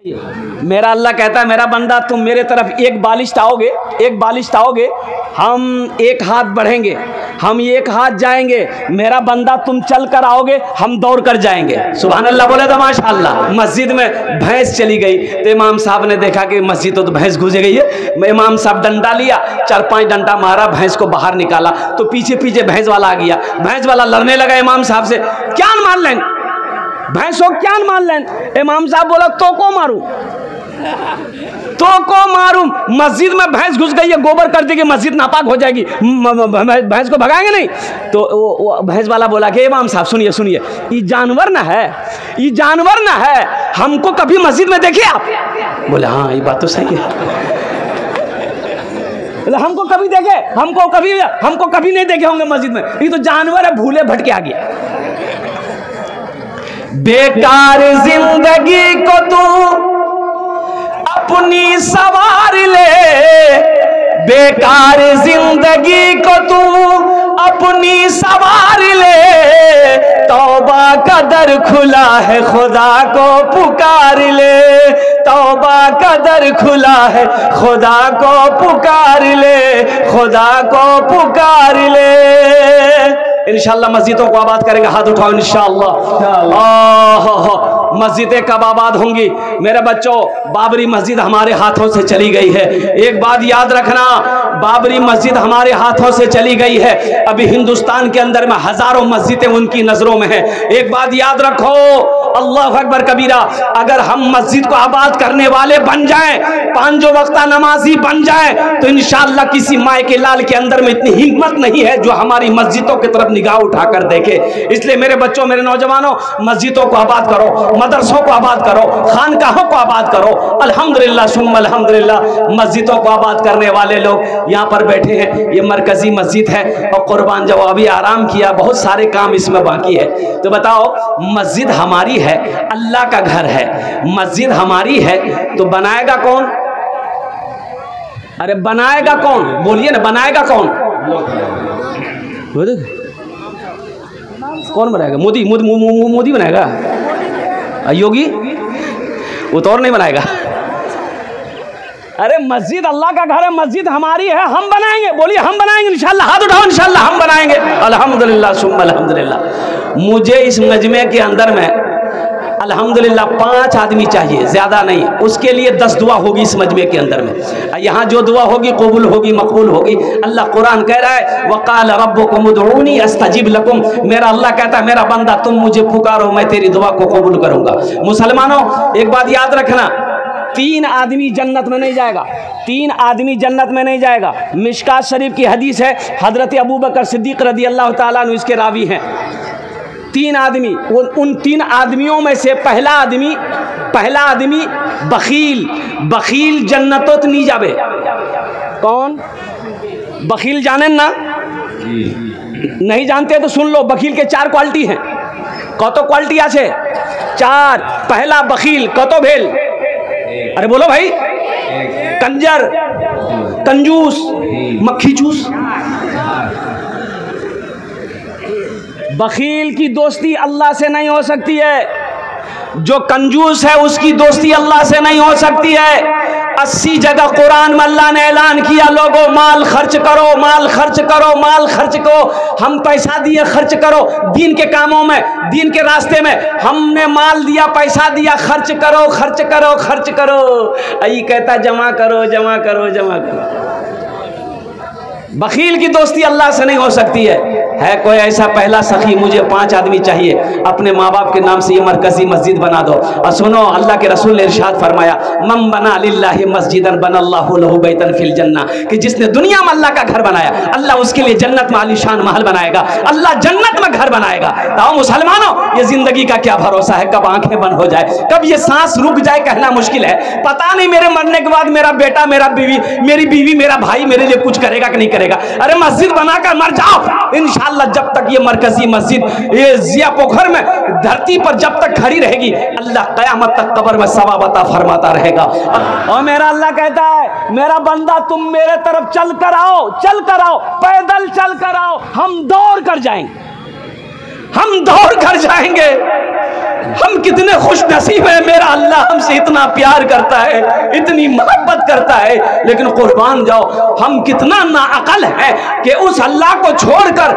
मेरा अल्लाह कहता है मेरा बंदा तुम मेरे तरफ एक बालिश आओगे, हम एक हाथ बढ़ेंगे, हम एक हाथ जाएंगे, मेरा बंदा तुम चल कर आओगे, हम दौड़ कर जाएंगे। सुभान अल्लाह बोले तो माशाअल्लाह। मस्जिद में भैंस चली गई तो इमाम साहब ने देखा कि मस्जिद तो भैंस घुस गई है। इमाम साहब डंडा लिया, 4-5 डंडा मारा, भैंस को बाहर निकाला तो पीछे पीछे भैंस वाला आ गया। भैंस वाला लड़ने लगा इमाम साहब से, क्या मान लें भैंसों, क्या मान लें। इमाम साहब बोला तो को मारूं, मस्जिद में भैंस घुस गई है, गोबर कर देगी, मस्जिद नापाक हो जाएगी, भैंस को भगाएंगे नहीं। तो वो भैंस वाला बोला कि इमाम साहब सुनिए, ये जानवर ना है, हमको कभी मस्जिद में देखे आप? बोले हाँ ये बात तो सही है। हमको कभी देखे? हमको कभी नहीं देखे होंगे मस्जिद में, ये तो जानवर है, भूले भटके आ गया। बेकार जिंदगी को तू अपनी सवार ले, बेकार जिंदगी को तू अपनी सवार ले, तौबा का दर खुला है खुदा को पुकार ले, तौबा का दर खुला है खुदा को पुकार ले, खुदा को पुकार ले। इंशाअल्लाह मस्जिदों को आबाद करेंगे, हाथ उठाओ इंशाअल्लाह। मस्जिदें कब आबाद होंगी मेरे बच्चों? बाबरी मस्जिद हमारे हाथों से चली गई है। एक बात याद रखना, बाबरी मस्जिद हमारे हाथों से चली गई है। अभी हिंदुस्तान के अंदर में हजारों मस्जिदें उनकी नजरों में हैं। एक बात याद रखो, अल्लाह अकबर कबीरा, अगर हम मस्जिद को आबाद करने वाले बन जाएं, 5 वक्ता नमाजी बन जाएं, तो इंशाअल्लाह किसी माए के लाल के अंदर में इतनी हिम्मत नहीं है जो हमारी मस्जिदों की तरफ निगाह उठाकर देखे। इसलिए मेरे बच्चों, मेरे नौजवानों, मस्जिदों को आबाद करो, मदरसों को आबाद करो, खानकाहों को आबाद करो। अल्हम्दुलिल्लाह सुम्मा अल्हम्दुलिल्लाह, मस्जिदों को आबाद करने वाले लोग यहाँ पर बैठे हैं। ये मरकजी मस्जिद है और कुर्बान जब अभी आराम किया, बहुत सारे काम इसमें बाकी है। तो बताओ, मस्जिद हमारी है, अल्लाह का घर है, मस्जिद हमारी है, तो बनाएगा कौन? अरे बनाएगा कौन? बोलिए ना, बनाएगा कौन? कौन बनाएगा? मोदी बनाएगा? योगी? वो तो और नहीं बनाएगा। अरे मस्जिद अल्लाह का घर है, मस्जिद हमारी है, हम बनाएंगे। बोलिए हम बनाएंगे इंशाअल्लाह, हाथ उठाओ इंशाअल्लाह, हम बनाएंगे। अल्हम्दुलिल्लाह सुम्मा अल्हम्दुलिल्लाह। मुझे इस मजमे के अंदर में अल्हम्दुलिल्लाह 5 आदमी चाहिए, ज़्यादा नहीं। उसके लिए 10 दुआ होगी इस मजमे के अंदर में। यहाँ जो दुआ होगी कबूल होगी, मकबूल होगी। अल्लाह कुरान कह रहा है, वक़ाल रब्बुकुम उदऊनी अस्तजिब लकुम। मेरा अल्लाह कहता है मेरा बंदा तुम मुझे पुकारो, मैं तेरी दुआ को कबूल करूँगा। मुसलमानों, एक बात याद रखना, 3 आदमी जन्नत में नहीं जाएगा, 3 आदमी जन्नत में नहीं जाएगा। मिशकात शरीफ की हदीस है, हजरत अबू बकर सिद्दीक रज़ी अल्लाह ताला अन्हु इसके रावी हैं। 3 आदमी, उन 3 आदमियों में से पहला आदमी बखील जन्नतोत नहीं जावे। कौन? बखील जाने ना? नहीं जानते तो सुन लो, बखील के 4 क्वालिटी हैं। कत क्वालिटी आछे? 4। पहला बखील कत भेल? अरे बोलो भाई। कंजर, कंजूस, मक्खी चूस। बखील की दोस्ती अल्लाह से नहीं हो सकती है। जो कंजूस है उसकी दोस्ती अल्लाह से नहीं हो सकती है। 80 जगह कुरान में अल्लाह ने ऐलान किया, लोगों माल खर्च करो, माल खर्च करो, माल खर्च करो। हम पैसा दिए, खर्च करो दीन के कामों में, दीन के रास्ते में। हमने माल दिया, पैसा दिया, खर्च करो, खर्च करो, खर्च करो। यही कहता जमा करो, जमा करो, जमा करो। बखील की दोस्ती अल्लाह से नहीं हो सकती है कोई ऐसा पहला सखी? मुझे 5 आदमी चाहिए, अपने माँ बाप के नाम से ये मरकजी मस्जिद बना दो। और सुनो, अल्लाह के रसूल ने इरशाद फरमाया, मन बना लिल्लाहि मस्जिदन बनल्लाहु लहु बैतन फिल जन्नह, कि जिसने दुनिया में अल्लाह का घर बनाया, अल्लाह उसके लिए जन्नत में आलीशान महल बनाएगा, अल्लाह जन्नत में घर बनाएगा। तो मुसलमानों, ये जिंदगी का क्या भरोसा है, कब आंखें बंद हो जाए, कब ये सांस रुक जाए, कहना मुश्किल है। पता नहीं मेरे मरने के बाद मेरा बेटा, मेरा बीवी, मेरी बीवी, मेरा भाई मेरे लिए कुछ करेगा कि नहीं करेगा। अरे मस्जिद बनाकर मर जाओ इंशाअल्लाह। जब तक ये मरकजी मस्जिद ये जिया पोखर में धरती पर जब तक खड़ी रहेगी, अल्लाह कयामत तक कब्र में सवाब अता फरमाता रहेगा। और मेरा अल्लाह कहता है, मेरा बंदा तुम मेरे तरफ चल कर आओ, पैदल चल कर आओ, हम दौड़ कर जाएंगे, हम दौड़ कर जाएंगे। हम कितने खुश नसीब हैं, मेरा अल्लाह हमसे इतना प्यार करता है, इतनी मोहब्बत करता है। लेकिन कुर्बान जाओ, हम कितना नाअकल है कि उस अल्लाह को छोड़कर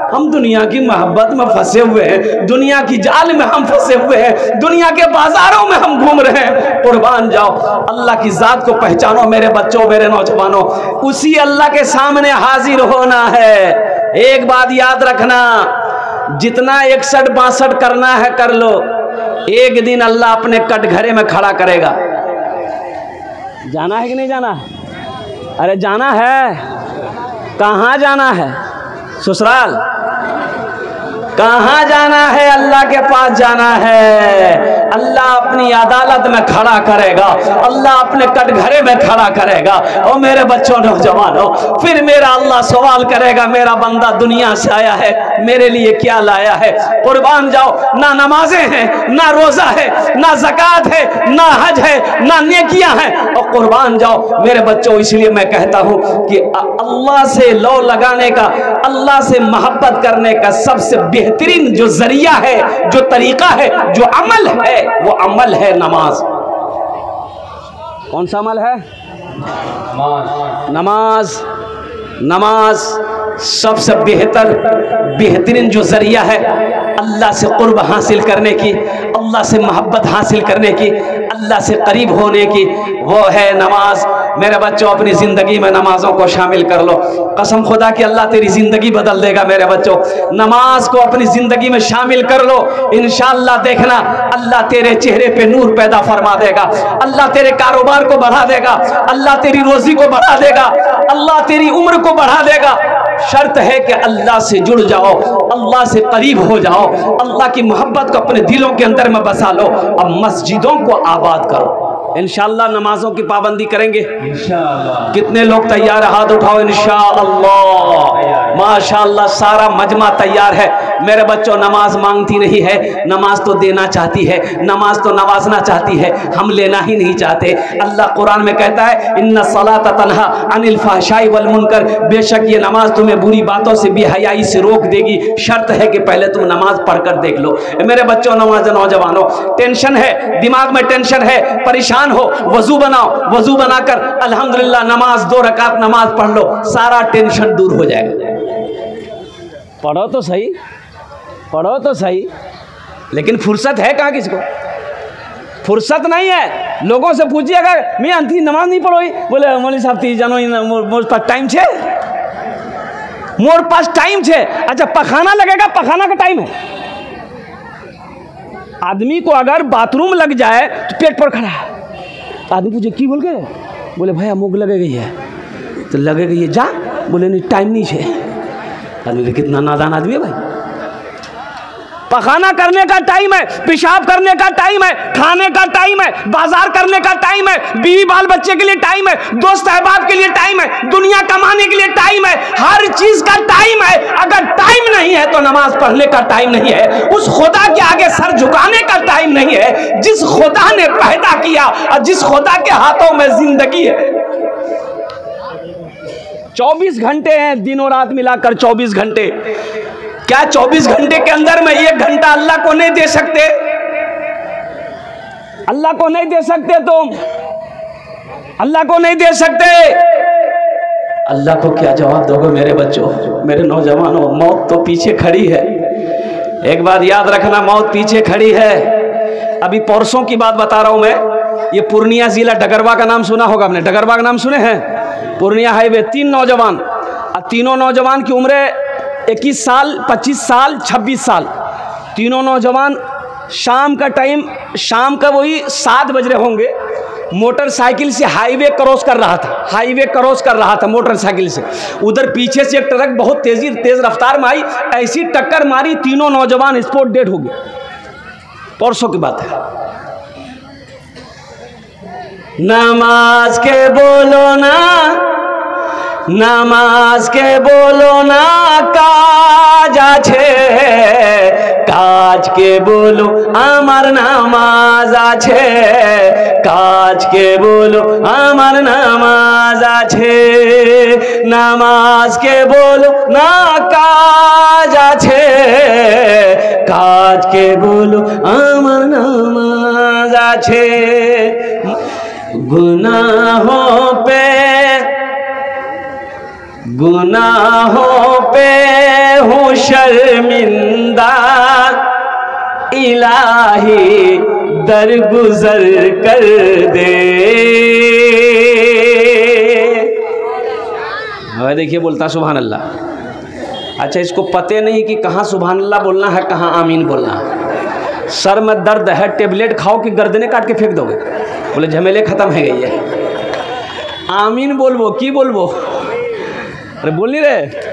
हम दुनिया की मोहब्बत में फंसे हुए हैं, दुनिया की जाल में हम फंसे हुए हैं, दुनिया के बाजारों में हम घूम रहे हैं। कुर्बान जाओ, अल्लाह की जात को पहचानो मेरे बच्चों, मेरे नौजवानों। उसी अल्लाह के सामने हाजिर होना है। एक बात याद रखना, जितना 61-62 करना है कर लो, एक दिन अल्लाह अपने कटघरे में खड़ा करेगा। जाना है कि नहीं जाना है? अरे जाना है। कहाँ जाना है? ससुराल? कहाँ जाना है? अल्लाह के पास जाना है। अल्लाह अपनी अदालत में खड़ा करेगा, अल्लाह अपने कटघरे में खड़ा करेगा। और मेरे बच्चों, नौजवानों, फिर मेरा अल्लाह सवाल करेगा, मेरा बंदा दुनिया से आया है, मेरे लिए क्या लाया है? कुर्बान जाओ, ना नमाजें हैं, ना रोजा है, ना ज़कात है, ना हज है, ना नेकियां हैं। और कुर्बान जाओ मेरे बच्चों, इसलिए मैं कहता हूँ कि अल्लाह से लौ लगाने का, अल्लाह से मोहब्बत करने का सबसे बेहतरीन जो जरिया है, जो तरीका है, जो अमल है, वो अमल है नमाज। कौन सा अमल है? नमाज। नमाज सबसे बेहतरीन जो जरिया है अल्लाह से कुर्ब हासिल करने की, अल्लाह से मोहब्बत हासिल करने की, अल्लाह से करीब होने की, वो है नमाज। मेरे बच्चों, अपनी ज़िंदगी में नमाज़ों को शामिल कर लो। कसम खुदा कि अल्लाह तेरी ज़िंदगी बदल देगा। मेरे बच्चों, नमाज को अपनी ज़िंदगी में शामिल कर लो, इंशाअल्लाह देखना अल्लाह तेरे चेहरे पे नूर पैदा फरमा देगा, अल्लाह तेरे कारोबार को बढ़ा देगा, अल्लाह तेरी रोज़ी को बढ़ा देगा, अल्लाह तेरी उम्र को बढ़ा देगा। शर्त है कि अल्लाह से जुड़ जाओ, अल्लाह से करीब हो जाओ, अल्लाह की मोहब्बत को अपने दिलों के अंदर में बसा लो। अब मस्जिदों को आबाद करो। इंशाअल्लाह नमाजों की पाबंदी करेंगे इंशाअल्लाह। कितने लोग तैयार? हाथ उठाओ। इंशाअल्लाह, माशाअल्लाह, सारा मजमा तैयार है। मेरे बच्चों, नमाज मांगती नहीं है, नमाज तो देना चाहती है, नमाज तो नवाजना चाहती है, हम लेना ही नहीं चाहते। अल्लाह कुरान में कहता है, इन्ना सलात तन्हा अनिल फहशाई वल मुनकर, बेशक ये नमाज तुम्हें बुरी बातों से, बेहयाई से रोक देगी। शर्त है कि पहले तुम नमाज पढ़कर देख लो। मेरे बच्चों, नौजवानों, टेंशन है, दिमाग में टेंशन है, परेशान हो, वजू बनाओ, वजू बनाकर अल्हम्दुलिल्लाह नमाज 2 रकात नमाज पढ़ लो, सारा टेंशन दूर हो जाएगा। पढ़ो तो सही, पढ़ो तो सही, लेकिन फुर्सत है कहाँ? किसको फुर्सत नहीं है? लोगों से पूछिएगा, मैं अंती नमाज नहीं पढ़ोई, बोले मौलवी साहब ती जानो मोर पास टाइम छे, मोर पास टाइम छे। अच्छा, पखाना लगेगा, पखाना का टाइम है। आदमी को अगर बाथरूम लग जाए तो पेट पर खड़ा है, आदमी पूछे की बोल गए, बोले भैया मुँह लगे गई है, तो लगे गई है, जा, बोले नहीं टाइम नहीं है। आदमी कितना नादान आदमी है भाई। पखाना करने का टाइम है, पेशाब करने का टाइम है, खाने का टाइम है, बाजार करने का टाइम है, बीवी बाल बच्चे के लिए टाइम है, दोस्त अहबाब के लिए टाइम है, दुनिया कमाने के लिए टाइम है, हर चीज का टाइम है। अगर टाइम नहीं है तो नमाज पढ़ने का टाइम नहीं है, उस खुदा के आगे सर झुकाने का टाइम नहीं है जिस खुदा ने पैदा किया और जिस खुदा के हाथों में जिंदगी है। 24 घंटे हैं, दिनों रात मिलाकर 24 घंटे। क्या 24 घंटे के अंदर में 1 घंटा अल्लाह को नहीं दे सकते? अल्लाह को नहीं दे सकते तुम? अल्लाह को नहीं दे सकते? अल्लाह को क्या जवाब दोगे मेरे बच्चों, मेरे नौजवानों? मौत तो पीछे खड़ी है। एक बात याद रखना, मौत पीछे खड़ी है। अभी परसों की बात बता रहा हूं मैं। ये पूर्णिया जिला डगरवा का नाम सुना होगा आपने, डगरवा का नाम सुने हैं? पूर्णिया हाईवे, 3 नौजवान, और तीनों नौजवान की उम्र 21 साल, 25 साल, 26 साल। तीनों नौजवान शाम का टाइम, शाम का वही 7 बज रहे होंगे, मोटरसाइकिल से हाईवे क्रॉस कर रहा था, हाईवे क्रॉस कर रहा था मोटरसाइकिल से। उधर पीछे से एक ट्रक बहुत तेज रफ्तार में आई, ऐसी टक्कर मारी, तीनों नौजवान स्पॉट डेड हो गए। परसों की बात है। नमाज के बोलो ना, नमाज के बोलो ना, काज आछे, काज के बोलो आमार नामाज आछे, काज के बोलो आमार नामाज आछे, नमाज के बोलो ना, काज आछे, काज के बोलो अच्छे, गुनाहों पे हूँ शर्मिंदा, इलाही दरगुजर कर दे। देखिए बोलता सुभान अल्लाह। अच्छा, इसको पते नहीं कि कहाँ सुभान अल्लाह बोलना है, कहाँ आमीन बोलना है। सर में दर्द है, टेबलेट खाओ कि गर्दने काट के फेंक दोगे? बोले झमेले खत्म है गई है। आमीन बोलबो की बोलबो? अरे बोल नहीं रहे।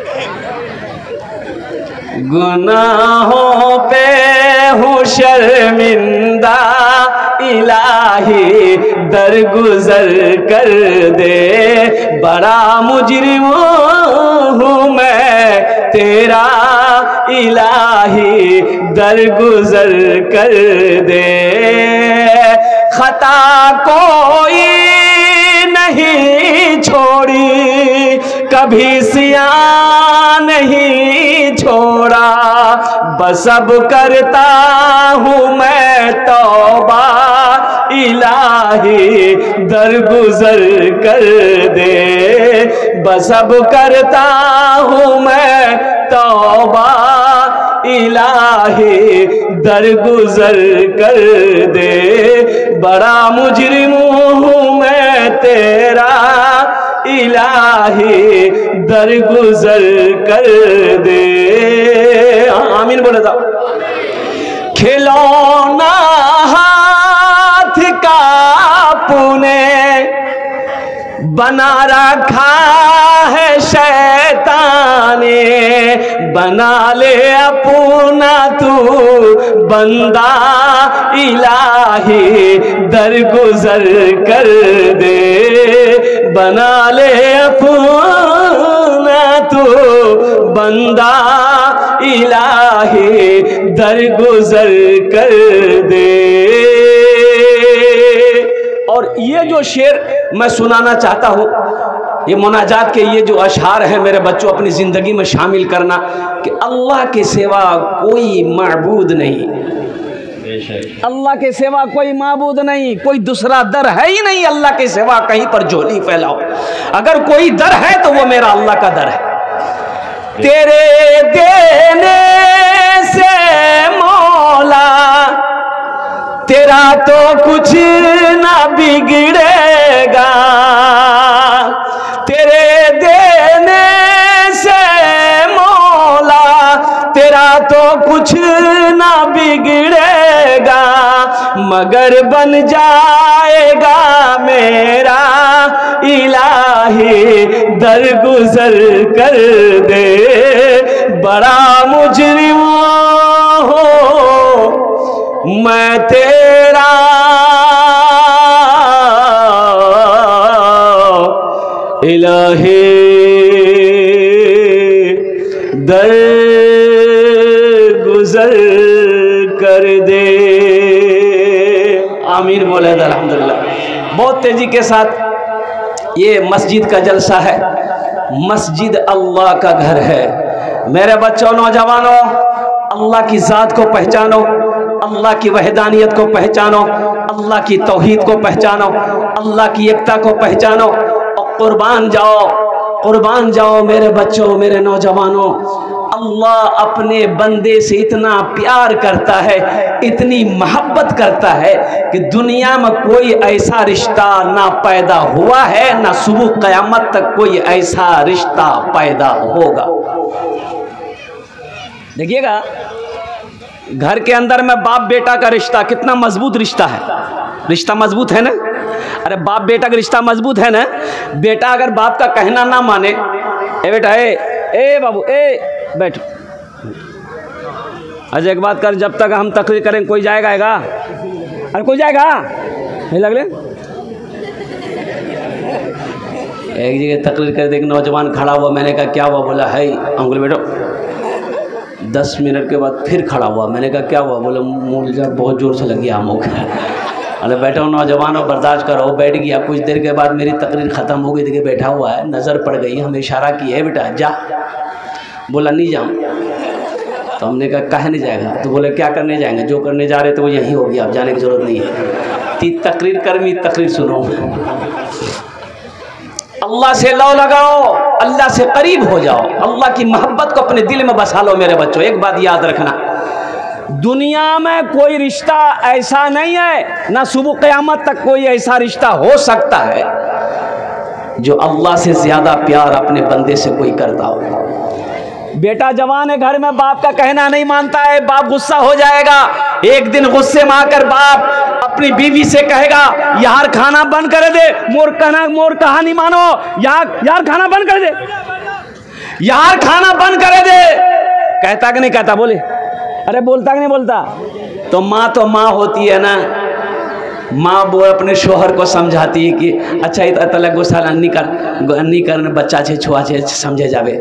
गुनाहों पे हूँ शर्मिंदा, इलाही दरगुजर कर दे। बड़ा मुजरिम हूँ मैं तेरा, इलाही दरगुजर कर दे। खता कोई नहीं छोड़ी, कभी सिया नहीं छोड़ा, बस अब करता हूँ मैं तौबा, इलाही दरगुजर कर दे। बस अब करता हूँ मैं तौबा, इलाही दरगुजर कर दे। बड़ा मुजरिम हूँ मैं तेरा, इलाही दरगुजर कर दे। आमीन बोले था। खिलौना हाथ का पुने बना रखा है शैतान ने, बना ले अपना तू बंदा, इलाही दरगुजर कर दे। बना ले अपना तू बंदा, इलाही दरगुजर कर दे। और ये जो शेर मैं सुनाना चाहता हूँ, ये मुनाजात के ये जो अशआर हैं मेरे बच्चों, अपनी ज़िंदगी में शामिल करना कि अल्लाह के सिवा कोई माबूद नहीं, अल्लाह के सिवा कोई माबूद नहीं, कोई दूसरा दर है ही नहीं अल्लाह के सिवा। कहीं पर झोली फैलाओ, अगर कोई दर है तो वो मेरा अल्लाह का दर है। तेरे देने से मौला तेरा तो कुछ ना बिगड़ेगा, तेरे देने से मौला तेरा तो कुछ ना बिगड़ेगा, मगर बन जाएगा मेरा, इलाही दरगुजर कर दे। बड़ा मुजरिम हो मैं तेरा, इलाही दरगुजर कर दे। आमीन बोले अल्हम्दुलिल्लाह। बहुत तेजी के साथ ये मस्जिद का जलसा है। मस्जिद अल्लाह का घर है। मेरे बच्चों, नौजवानों, अल्लाह की ज़ात को पहचानो, अल्लाह की वहदानियत को पहचानो, अल्लाह की तौहीद को पहचानो, अल्लाह की एकता को पहचानो और कुर्बान जाओ, कुर्बान जाओ मेरे बच्चों, मेरे नौजवानों। अल्लाह अपने बंदे से इतना प्यार करता है, इतनी मोहब्बत करता है कि दुनिया में कोई ऐसा रिश्ता ना पैदा हुआ है, ना सुबह क़यामत तक कोई ऐसा रिश्ता पैदा होगा। देखिएगा, घर के अंदर में बाप बेटा का रिश्ता कितना मजबूत रिश्ता है। रिश्ता मजबूत है ना? अरे बाप बेटा का रिश्ता मजबूत है ना? बेटा अगर बाप का कहना ना माने, ए बेटा, ए बाबू, ए बैठ, अच्छा एक बात कर, जब तक हम तकरीर करें कोई जाएगा? अरे कोई जाएगा नहीं लग रहे। एक जगह तकरीर कर, एक नौजवान खड़ा हुआ, मैंने कहा क्या हुआ? बोला है अंकुल बैठो। 10 मिनट के बाद फिर खड़ा हुआ, मैंने कहा क्या हुआ? बोले मुझे बहुत ज़ोर से लगी आमों का। अरे बैठो नौजवानों, बर्दाश्त करो। बैठ गया। कुछ देर के बाद मेरी तकरीर ख़त्म हो गई, देखिए बैठा हुआ है, नज़र पड़ गई, हमें इशारा किया है बेटा जा। बोला नहीं जाऊँ। तो हमने कहा काहे नहीं जाएगा? तो बोले क्या करने जाएंगे? जो करने जा रहे थे वो यहीं हो गया, अब जाने की ज़रूरत नहीं है। तकरीर करमी तकरीर सुनो। अल्लाह से लौ लगाओ, अल्लाह से करीब हो जाओ, अल्लाह की मोहब्बत को अपने दिल में बसा लो। मेरे बच्चों एक बात याद रखना, दुनिया में कोई रिश्ता ऐसा नहीं है, ना सुबह क़यामत तक कोई ऐसा रिश्ता हो सकता है जो अल्लाह से ज्यादा प्यार अपने बंदे से कोई करता हो। बेटा जवान है, घर में बाप का कहना नहीं मानता है, बाप गुस्सा हो जाएगा। एक दिन गुस्से में आकर बाप अपनी बीवी से कहेगा यार खाना बंद कर दे, मोर कहानी मानो, यार खाना बंद कर दे, यार खाना बंद कर दे। कहता कि नहीं कहता? बोले अरे बोलता कि नहीं बोलता? तो माँ होती है ना, माँ वो अपने शोहर को समझाती है कि अच्छा इतना गुस्सा नहीं कर बच्चा छे छुआ छे समझे जावे।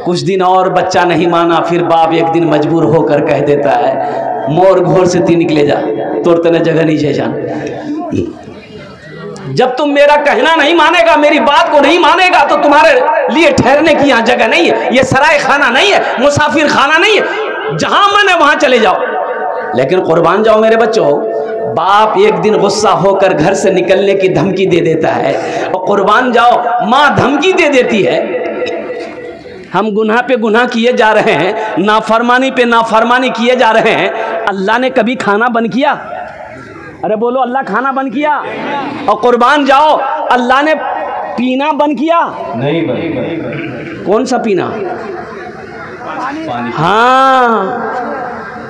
कुछ दिन और बच्चा नहीं माना, फिर बाप एक दिन मजबूर होकर कह देता है मोर घोर से ती निकले जा, तोर तने जगह नहीं छे जान। जब तुम मेरा कहना नहीं मानेगा, मेरी बात को नहीं मानेगा, तो तुम्हारे लिए ठहरने की यहाँ जगह नहीं है। ये सराय खाना नहीं है, मुसाफिर खाना नहीं है, जहां मन है वहां चले जाओ। लेकिन कुर्बान जाओ मेरे बच्चों, बाप एक दिन गुस्सा होकर घर से निकलने की धमकी दे देता है, और कुर्बान जाओ माँ धमकी दे देती है। हम गुनाह पे गुनाह किए जा रहे हैं, नाफरमानी पे नाफरमानी किए जा रहे हैं। अल्लाह ने कभी खाना बंद किया? अरे बोलो, अल्लाह खाना बंद किया? और कुर्बान जाओ अल्लाह ने पीना बंद किया? नहीं। कौन सा पीना? पानी। हाँ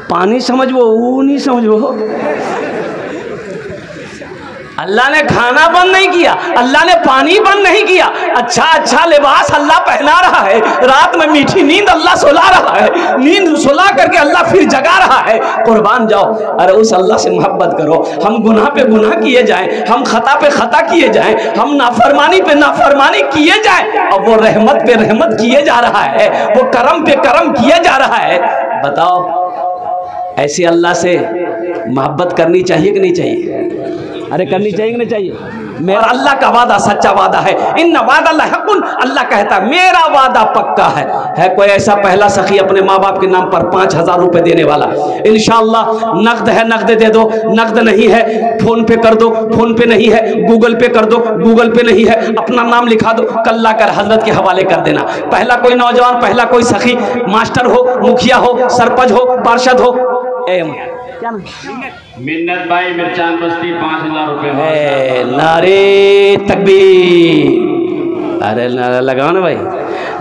पानी समझो, वो नहीं समझो। अल्लाह ने खाना बंद नहीं किया, अल्लाह ने पानी बंद नहीं किया। अच्छा लिबास अल्लाह पहना रहा है, रात में मीठी नींद अल्लाह सुला रहा है, नींद सुला करके अल्लाह फिर जगा रहा है। कुर्बान जाओ, अरे उस अल्लाह से मोहब्बत करो। हम गुनाह पे गुनाह किए जाएं, हम खता पे खता किए जाएं, हम नाफरमानी पे नाफरमानी किए जाएं, और वो रहमत पे रहमत किए जा रहा है, वो करम पे करम किए जा रहा है। बताओ ऐसे अल्लाह से मोहब्बत करनी चाहिए कि नहीं चाहिए? अरे करनी चाहिए कि नहीं चाहिए? मेरा अल्लाह का वादा सच्चा वादा है, इन वादा हक़ुन, अल्लाह कहता है मेरा वादा पक्का है। कोई ऐसा पहला सखी अपने माँ बाप के नाम पर 5,000 रुपए देने वाला? इंशाअल्लाह नकद है, नकद दे दो, नकद नहीं है फोन पे कर दो, फोन पे नहीं है गूगल पे कर दो, गूगल पे नहीं है अपना नाम लिखा दो, कल्ला कर हजरत के हवाले कर देना। पहला कोई नौजवान, पहला कोई सखी, मास्टर हो, मुखिया हो, सरपंच हो, पार्षद हो, क्या मिन्नत भाई मिर्चान बस्ती 5,000 रुपए। नारे तकबीर, अरे नारा लगाओ ना भाई,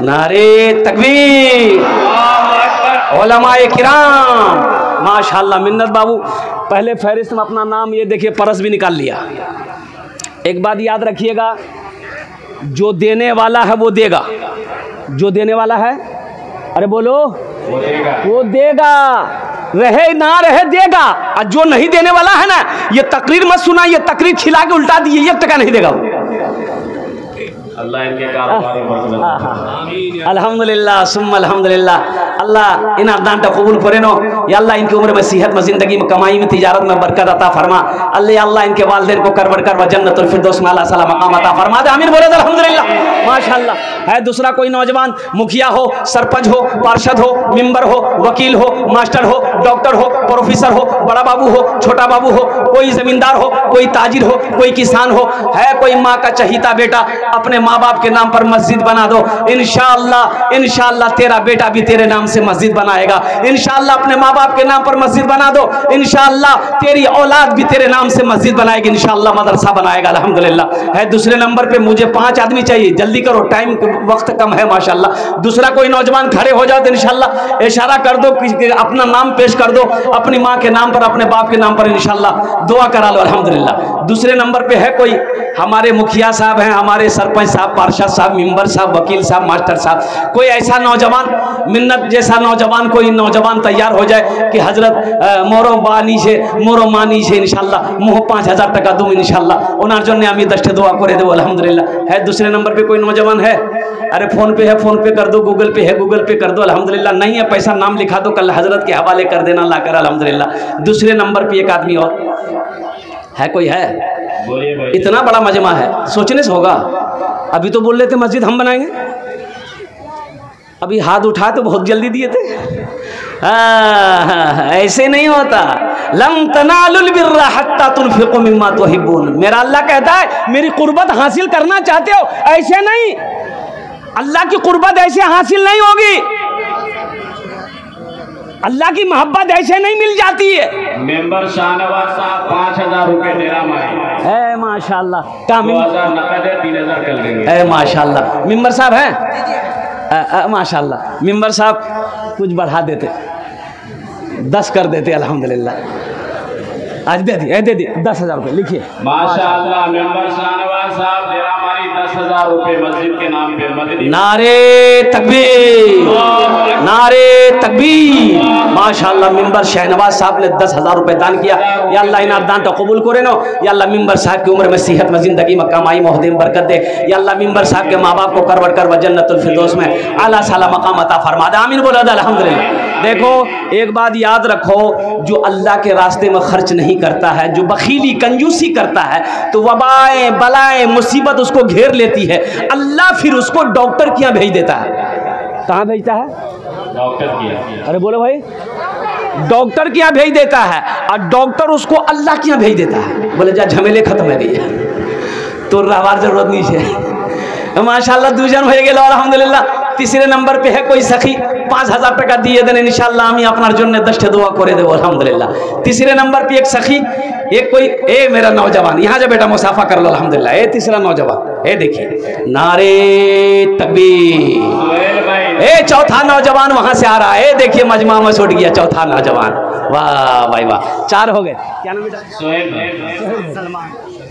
नारे तकबीर। उलमाए किराम माशाल्लाह। मिन्नत बाबू पहले फहरिस्त में अपना नाम ये देखिए, परस भी निकाल लिया। एक बात याद रखिएगा, जो देने वाला है वो देगा, जो देने वाला है, अरे बोलो, वो देगा, रहे ना रहे देगा। और जो नहीं देने वाला है ना, ये तकरीर मत सुना, ये तकरीर खिला के उल्टा दिए, 1 टका नहीं देगा। अल्लाह इनके कारोबार में बरकत दे। अल्हम्दुलिल्लाह सुम्मा अल्हम्दुलिल्लाह। अल्लाह इन अरदान का कबूल करे नो या अल्लाह, इनकी उम्र में सेहत में, जिंदगी में, कमाई में, तिजारत में बरकत अता फरमा। अल्लाह इनके वालिदैन को करवर कर व जन्नतुल फिरदौस में अल्लाह सलाम मकाम अता फरमा दे। आमीन बोले अल्हम्दुलिल्लाह माशाअल्लाह। है दूसरा कोई नौजवान, मुखिया हो, सरपंच हो, पार्षद हो, मेंबर हो, वकील हो, मास्टर हो, डॉक्टर हो, प्रोफेसर हो, बड़ा बाबू हो, छोटा बाबू हो, कोई जमींदार हो, कोई ताजिर हो, कोई किसान हो, है कोई माँ का चहीता बेटा, अपने माँ बाप के नाम पर मस्जिद बना दो। इंशाअल्लाह इंशाअल्लाह तेरा बेटा भी तेरे नाम से मस्जिद बनाएगा। इंशाअल्लाह अपने माँ बाप के नाम पर मस्जिद बना दो, इंशाअल्लाह तेरी औलाद भी तेरे नाम से मस्जिद बनाएगी, इंशाअल्लाह मदरसा बनाएगा। अल्हम्दुलिल्लाह। है दूसरे नंबर पे मुझे 5 आदमी चाहिए, जल्दी करो, टाइम वक्त कम है माशाअल्लाह। दूसरा कोई नौजवान खड़े हो जाओ तो इंशाअल्लाह इशारा कर दो, अपना नाम पेश कर दो, अपनी माँ के नाम पर, अपने बाप के नाम पर, इंशाअल्लाह दुआ करा लो। अल्हम्दुलिल्लाह। दूसरे नंबर पे है कोई हमारे मुखिया साहब हैं, हमारे सरपंच साहब, पार्षद साहब, मेंबर साहब, वकील साहब, मास्टर साहब, कोई ऐसा नौजवान, मिन्नत जैसा नौजवान, कोई नौजवान तैयार हो जाए कि हजरत मोरो बानी से, मोरो मानी से इंशाअल्लाह मुँह 5,000 टका दूँ इंशाअल्लाह, उनार जन्य आमी 10 दुआ करे दो। अल्हम्दुलिल्लाह। है दूसरे नंबर पे कोई नौजवान है, अरे फोन पे है, फोन पे कर दो, गूगल पे है, गूगल पे कर दो। अल्हम्दुलिल्लाह। नहीं है पैसा, नाम लिखा दो, कल हजरत के हवाले कर देना ला कर। अल्हम्दुलिल्लाह। दूसरे नंबर पे एक आदमी और है, कोई है? इतना बड़ा मजमा है, सोचने से होगा। अभी तो बोल रहे थे मस्जिद हम बनाएंगे, अभी हाथ उठा तो बहुत जल्दी दिए थे। ऐसे नहीं होता। लन तनालुल बिर्रा हत्ता तुनफिकू मिम्मा तुहिब्बून। मेरा अल्लाह कहता है मेरी कुर्बत हासिल करना चाहते हो, ऐसे नहीं, अल्लाह की कुर्बत ऐसे हासिल नहीं होगी, अल्लाह की मोहब्बत ऐसे नहीं मिल जाती है। मेंबर शाहनवाज साहब 5000 रुपए डेरा माई है माशाल्लाह। क्या 2000 नकद है, 3000 कर देंगे। है माशाल्लाह। मेंबर साहब हैं माशाल्लाह। मेंबर साहब कुछ बढ़ा देते, 10 कर देते अल्हम्दुलिल्लाह। आज दे दी 10,000 रुपये लिखिए। माशाअल्लाह। मेंबर शाहनवाज साहब डेरा माई 10,000 रुपए मस्जिद के नाम पे मदनी। नारे तकबीर, नारे तकबीर। माशाअल्लाह मेंबर शहनवाज साहब ने 10,000 रुपये दान किया। या अल्लाह इन दान तो कबूल करे नो। या अल्लाह मेंबर साहब की उम्र में सेहत में जिंदगी में कमाई मोहदे में बरकत दे। या अल्लाह मेंबर साहब के माँ बाप को करवट कर जन्नतुल फिरदौस में आला साला मकाम अता फरमा दे। आमीन बोलो अल्हम्दुलिल्लाह। देखो एक बात याद रखो, जो अल्लाह के रास्ते में खर्च नहीं करता है, जो बखीली कंजूसी करता है, तो वबाएं बलाएं मुसीबत उसको घेर लेती है। अल्लाह फिर उसको डॉक्टर के यहाँ भेज देता है। कहाँ भेजता है? डॉक्टर की। अरे बोलो भाई, डॉक्टर के यहाँ भेज देता है और डॉक्टर उसको अल्लाह के यहाँ भेज देता है। बोले जा झमेले खत्म है गई, तो रहवार जरूरत नहीं है। माशाल्लाह दूजन हो गए अल्हम्दुलिल्लाह। तीसरे नंबर पे है कोई सखी 5,000 टका दिए देने इंशाल्लाह हम अपना जन्ने 10 दुआ करे देव अल्हम्दुलिल्लाह। तीसरे नंबर पे एक सखी, एक कोई ए मेरा नौजवान यहाँ जा बेटा मुसाफा कर लो अल्हम्दुलिल्लाह। ए तीसरा नौजवान, ए देखिए नारे तकबीर। ए चौथा नौजवान वहां से आ रहा है, देखिए मजमा में छूट गया चौथा नौजवान। वाह भाई वाह, 4 हो गए। क्या नाम बेटा?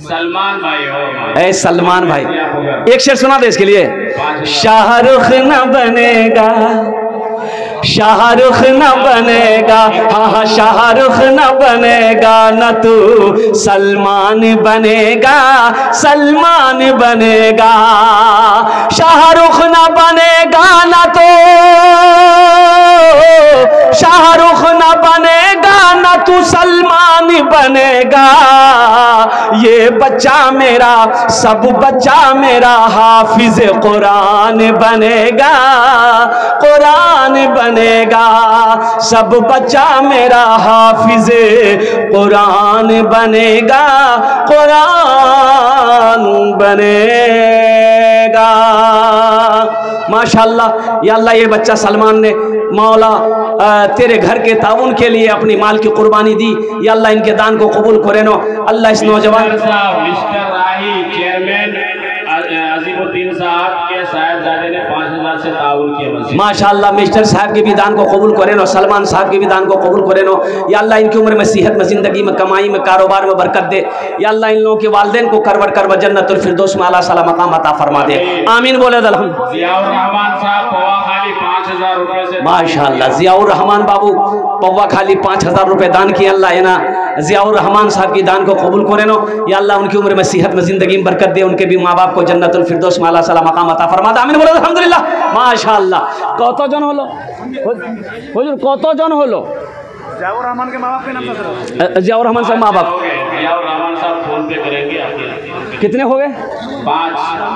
सलमान भाई हो। ए सलमान भाई, एक शेर सुना दे इसके लिए। शाहरुख न बनेगा, शाहरुख न बनेगा, हाँ हाँ शाहरुख न बनेगा, न तू सलमान बनेगा, सलमान बनेगा। शाहरुख न बनेगा न तो शाहरुख न बनेगा, न तू सलमान बनेगा। ये बच्चा मेरा, सब बच्चा मेरा हाफिज कुरान बनेगा, कुरान बनेगा। सब बच्चा मेरा हाफिज कुरान बनेगा, कुरान बनेगा। माशाल्लाह। या अल्लाह ये बच्चा सलमान ने मौला तेरे घर के ताउन के लिए अपनी माल की कुर्बानी दी। या अल्लाह इनके दान को कबूल करे नो। अल्लाह इस नौजवान मिस्टर राही चेयरमैन अजीमुद्दीन साहब के साहिबजादे ने 5,000 से ताउन किया। माशाल्लाह मिस्टर साहब के भी दान को कबूल करे नो, सलमान साहब के भी दान को कबूल करे नो। या अल्लाह इनकी उम्र में सेहत में जिंदगी में कमाई में कारोबार में बरकत दे। या अल्लाह इन लोगों के वालिदैन को करवट कर जन्नतुल फिरदौस में आला साला मकाम अता फरमा दे। आमीन बोले अल्हम्दुलिल्लाह। जियाउर रहमान साहब पवा खाली 5,000 रुपए से माशाल्लाह। जियाउर रहमान बाबू पवा खाली 5,000 रुपए दान किए। अल्लाह है ना जियाउर रहमान साहब की दान को कबूल करे नो। या अल्लाह उनकी उम्र में सेहत में जिंदगी में बरकत दे, उनके भी माँ बाप को जन्नतुल फिरदौस में आला साला मकाम अता फरमा दे। आमीन बोलो अल्हम्दुलिल्लाह। माशाल्लाह। কতজন হলো হুজুর, কতজন হলো? জিয়াউর রহমান के माँ बाप के नाम से, जियाउर रहमान साहब माँ बाप जियाउर रहमान साहब फोन पे करेंगे आपके। कितने हो गए?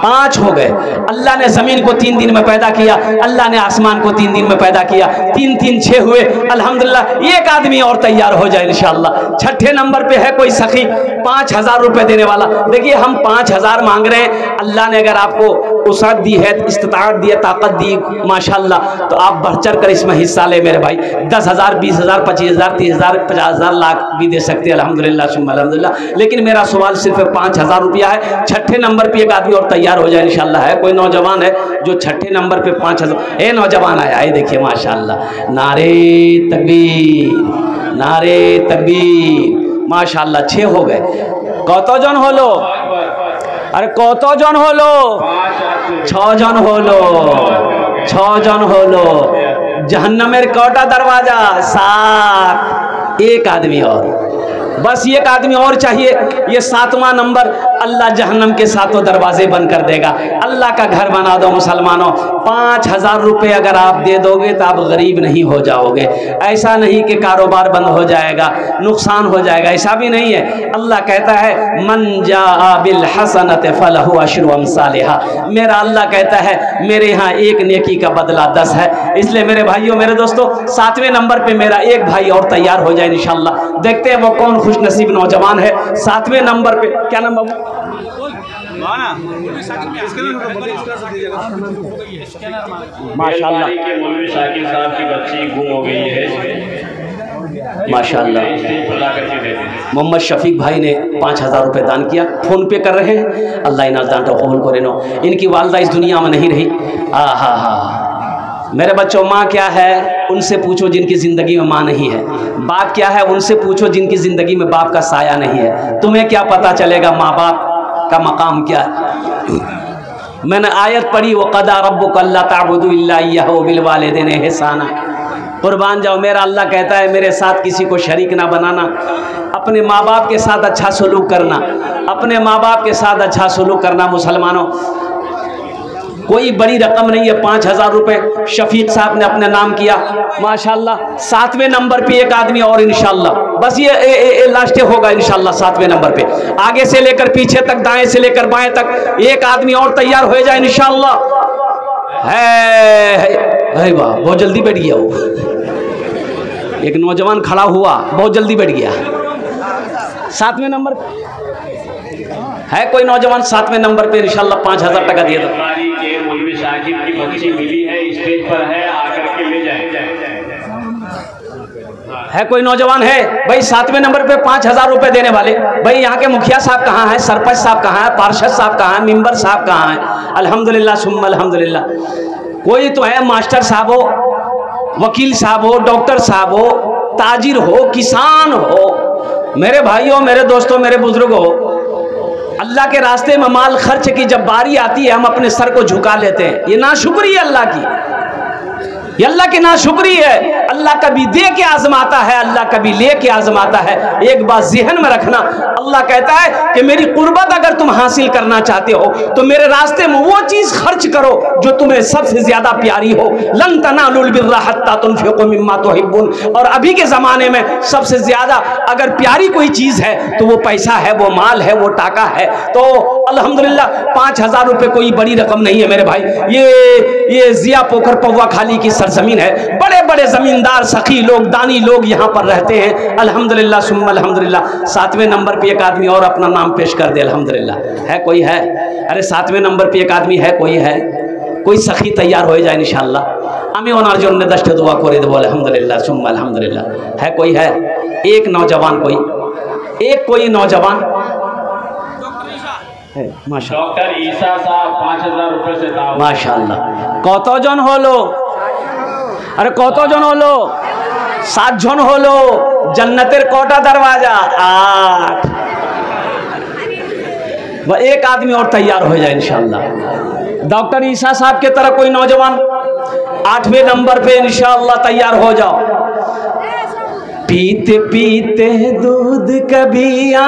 5 हो गए। अल्लाह ने ज़मीन को 3 दिन में पैदा किया, अल्लाह ने आसमान को 3 दिन में पैदा किया। 3 3 6 हुए अल्हम्दुलिल्लाह। एक आदमी और तैयार हो जाए इंशाअल्लाह। 6ठे नंबर पे है कोई सखी 5,000 रुपए देने वाला। देखिए हम 5,000 मांग रहे हैं, अल्लाह ने अगर आपको उसात दी है, इस्तिताअत दी है, ताकत दी माशाअल्लाह, तो आप बढ़ चढ़ कर इसमें हिस्सा ले मेरे भाई। 10,000 20,000 25,000 30,000 50,000 लाख भी दे सकते हैं अल्हम्दुलिल्लाह सुम्मा अल्हम्दुलिल्लाह। लेकिन मेरा सवाल सिर्फ 5,000 रुपया है। 6ठे नंबर पे एक आदमी और तैयार हो जाए इंशाअल्लाह। है कोई नौजवान है जो 6ठे नंबर पे 5,000? ए नौजवान आया, ये देखिए माशाअल्लाह। नारे तकबीर, नारे तकबीर। माशाअल्लाह 6 हो गए। কতজন হলো? আরে কতজন হলো? 6 জন হলো, 6 জন হলো। जहन्नमेर कौटा दरवाजा? 7। एक आदमी और, बस एक आदमी और चाहिए। ये 7वां नंबर, अल्लाह जहन्नम के 7 दरवाजे बंद कर देगा। अल्लाह का घर बना दो मुसलमानों। 5,000 रुपये अगर आप दे दोगे तो आप गरीब नहीं हो जाओगे। ऐसा नहीं कि कारोबार बंद हो जाएगा, नुकसान हो जाएगा, ऐसा भी नहीं है। अल्लाह कहता है मन जाअ बिल हसनत फलहु अशरु अमसालिहा। मेरा अल्लाह कहता है मेरे यहाँ एक नेकी का बदला 10 है। इसलिए मेरे भाइयों, मेरे दोस्तों, 7वें नंबर पे मेरा एक भाई और तैयार हो जाए इंशाअल्लाह। देखते हैं वो कौन खुश नसीब नौजवान है। 7वें नंबर पे क्या नाम बाबू? माशाअल्लाह शाकिर साहब की बच्ची गुम हो गई है माशाअल्लाह। मोहम्मद शफीक भाई ने 5,000 रुपये दान किया, फ़ोन पे कर रहे हैं। अल्लाह इन्हें दान कबूल करे नो। इनकी वालदा इस दुनिया में नहीं रही। हा मेरे बच्चों, माँ क्या है उनसे पूछो जिनकी ज़िंदगी में माँ नहीं है। बाप क्या है उनसे पूछो जिनकी ज़िंदगी में बाप का साया नहीं है। तुम्हें क्या पता चलेगा माँ बाप का मकाम क्या है? मैंने आयत पढ़ी, वो क़दा रब्बुका अल्ला ताबुदू इल्ला इय्याहु व बिल वालिदैनि इहसाना। कुर्बान जाओ, मेरा अल्लाह कहता है मेरे साथ किसी को शरीक ना बनाना, अपने माँ बाप के साथ अच्छा सलूक करना, अपने माँ बाप के साथ अच्छा सलूक करना। मुसलमानों, कोई बड़ी रकम नहीं है, 5,000 रुपये शफीक साहब ने अपने नाम किया माशाल्लाह। 7वें नंबर पे एक आदमी और इंशाल्लाह, बस ये लास्ट होगा इंशाल्लाह। 7वें नंबर पे आगे से लेकर पीछे तक, दाएं से लेकर बाएं तक एक आदमी और तैयार हो जाए इंशाल्लाह। है वाह, बहुत जल्दी बैठ गया वो। एक नौजवान खड़ा हुआ, बहुत जल्दी बैठ गया। 7वें नंबर है कोई नौजवान? 7वें नंबर पे इंशाल्लाह 5,000 टका दिए। तो मौलवी शाकिर की बच्ची मिली है, स्टेज पर है, आकर के ले जाए। है कोई नौजवान है भाई 7वें नंबर पे 5,000 रुपए देने वाले? भाई यहाँ के मुखिया साहब कहाँ हैं, सरपंच साहब कहाँ हैं, पार्षद साहब कहाँ हैं, मेंबर साहब कहाँ हैं? अल्हम्दुलिल्लाह सुम्मा अल्हम्दुलिल्लाह। कोई तो है, मास्टर साहब हो, वकील साहब हो, डॉक्टर साहब हो, ताजिर हो, किसान हो। मेरे भाइयों, मेरे दोस्तों, मेरे बुजुर्गों, अल्लाह के रास्ते में माल खर्च की जब बारी आती है हम अपने सर को झुका लेते हैं। ये नाशुक्री है अल्लाह की, ये अल्लाह की नाशुक्री है। अल्लाह कभी दे के आजमाता है, अल्लाह कभी ले के आजमाता है। एक बात ज़हन में रखना, अल्लाह कहता है कि मेरी कुर्बत अगर तुम हासिल करना चाहते हो तो मेरे रास्ते में वो चीज़ खर्च करो जो तुम्हें सबसे ज़्यादा प्यारी हो। लन तनालुल बिर्रा हत्ता तुनफिकू मिम्मा तुहिब्बून। और अभी के ज़माने में सबसे ज़्यादा अगर प्यारी कोई चीज़ है तो वो पैसा है, वो माल है, वो टाका है। तो अल्हम्दुलिल्लाह 5,000 रुपये कोई बड़ी रकम नहीं है मेरे भाई। ये जिया पोखर पौवा खाली की सरजमीन है। बड़े बड़े जमींदार, सखी लोग, दानी लोग यहाँ पर रहते हैं। अल्हम्दुलिल्लाह सुम्मा अल्हम्दुलिल्लाह। 7वें नंबर पे एक आदमी और अपना नाम पेश कर दे अल्हम्दुलिल्लाह। है कोई है? अरे 7वें नंबर पे एक आदमी है, कोई है? कोई सखी तैयार हो जाए इंशाअल्लाह। আমি ওনার জন্য 10টা दुआ করে দেব अल्हम्दुलिल्लाह सुम्मा अल्हम्दुलिल्लाह। है कोई है? एक नौजवान, कोई नौजवान डॉक्टर ईसा साहब 5,000 रुपये से दान। माशाअल्लाह। কতজন হলো? अरे কতজন হলো? 7 জন হলো। जन्नतेर कोटा दरवाजा 8। वह एक आदमी और तैयार हो जाए इंशाअल्लाह। डॉक्टर ईसा साहब के तरह कोई नौजवान 8वें नंबर पे इंशाअल्लाह तैयार हो जाओ। पीते पीते दूध कभिया,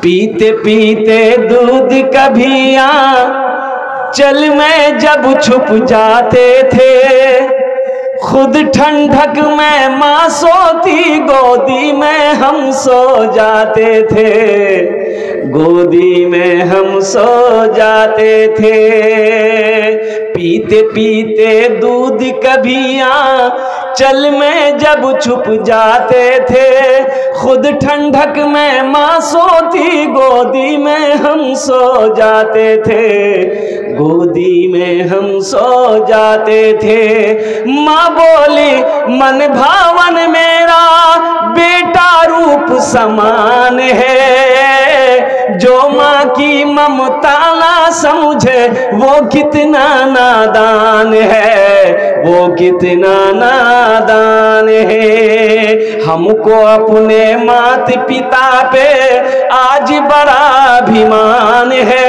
पीते पीते दूध कभिया, चल में जब छुप जाते थे, खुद ठंडक में माँ सोती, गोदी में हम सो जाते थे, गोदी में हम सो जाते थे। पीते पीते दूध कभिया, चल में जब छुप जाते थे, खुद ठंडक में माँ सोती, गोदी में हम सो जाते थे, गोदी में हम सो जाते थे। माँ बोली मन भावन मेरा बेटा रूप समान है, जो माँ की ममता ना समझे वो कितना नादान है, वो कितना नादान है। हमको अपने माता पिता पे आज बड़ा अभिमान है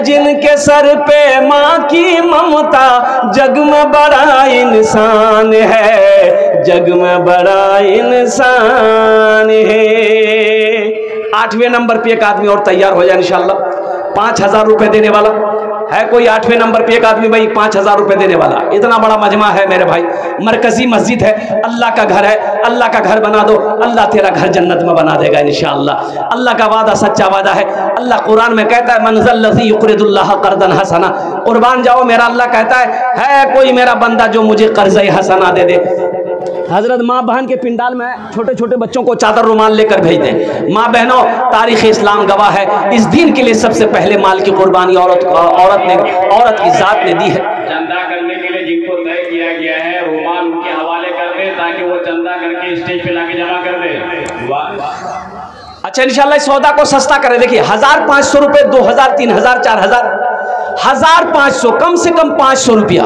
जिनके सर पे माँ की ममता, जग में बड़ा इंसान है, जग में बड़ा इंसान है। 8वें नंबर पे एक आदमी और तैयार हो जाए इंशाअल्लाह। 5,000 रुपए देने वाला है कोई 8वें नंबर पे एक आदमी भाई 5000 रुपए देने वाला, इतना बड़ा मजमा है मेरे भाई, मरकजी मस्जिद है, अल्लाह का घर है, अल्लाह का घर बना दो, अल्लाह तेरा घर जन्नत में बना देगा इंशाअल्लाह। अल्लाह का वादा सच्चा वादा है। अल्लाह कुरान में कहता है मनज़ल्लज़ी युक़रिदुल्लाह क़र्ज़न हसना, कुर्बान जाओ मेरा अल्लाह कहता है कोई मेरा बंदा जो मुझे कर्ज़ हसना दे दे। हजरत माँ बहन के पिंडाल में छोटे छोटे बच्चों को चादर रुमाल लेकर भेज दें। माँ बहनों, तारीख़ इस्लाम गवाह है, इस दीन के लिए सबसे पहले माल की कुर्बानी औरत की ज़ात ने दी है। चंदा करने के लिए जिनको तय किया गया है रुमाल उनके हवाले कर दे ताकि वो चंदा करके स्टेज पे लाके जमा कर दे। अच्छा, इंशाल्लाह इस सौदा को सस्ता करें। देखिए 1500 रुपये, 2000, 3000, 4000, 1500, कम से कम 500 रुपया